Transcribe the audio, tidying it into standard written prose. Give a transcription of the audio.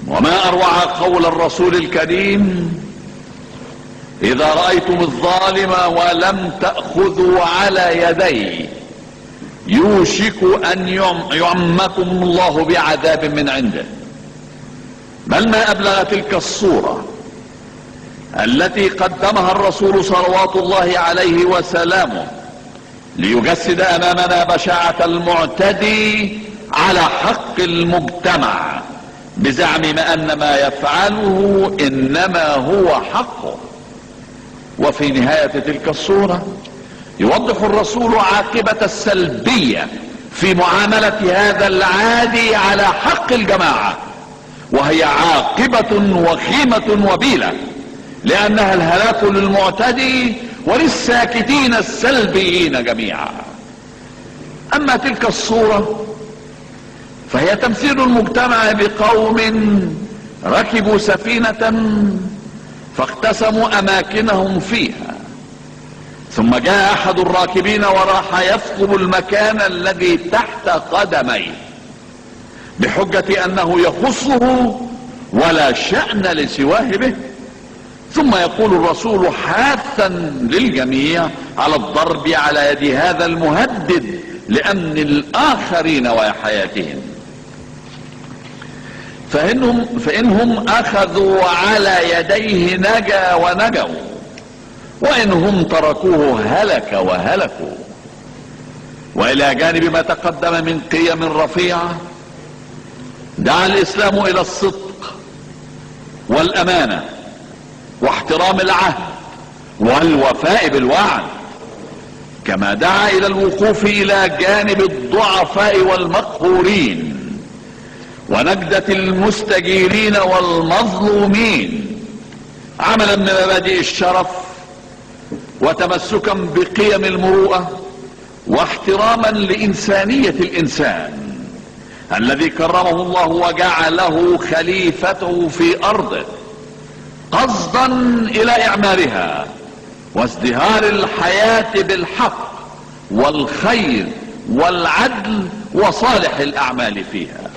وما اروع قول الرسول الكريم: اذا رأيتم الظالم ولم تأخذوا على يديه يوشك ان يعمكم الله بعذاب من عنده. بل ما ابلغ تلك الصورة التي قدمها الرسول صلوات الله عليه وسلامه ليجسد امامنا بشاعة المعتدي على حق المجتمع بزعم ان ما يفعله انما هو حقه. وفي نهاية تلك الصورة يوضح الرسول عاقبة السلبية في معاملة هذا العادي على حق الجماعة، وهي عاقبة وخيمة وبيلة، لأنها الهلاك للمعتدي وللساكتين السلبيين جميعا. أما تلك الصورة فهي تمثيل المجتمع بقوم ركبوا سفينة فاقتسموا أماكنهم فيها، ثم جاء أحد الراكبين وراح يثقب المكان الذي تحت قدميه بحجة أنه يخصه ولا شأن لسواه به. ثم يقول الرسول حاثا للجميع على الضرب على يد هذا المهدد لأمن الآخرين وحياتهم. فإنهم أخذوا على يديه نجا ونجوا، وإنهم تركوه هلك وهلكوا. وإلى جانب ما تقدم من قيم رفيعة، دعا الإسلام إلى الصدق والأمانة واحترام العهد والوفاء بالوعد، كما دعا إلى الوقوف إلى جانب الضعفاء والمقهورين ونجدة المستجيرين والمظلومين، عملا بمبادئ الشرف وتمسكا بقيم المروءة واحتراما لإنسانية الإنسان الذي كرمه الله وجعله خليفته في أرضه، قصدا إلى إعمارها وازدهار الحياة بالحق والخير والعدل وصالح الأعمال فيها.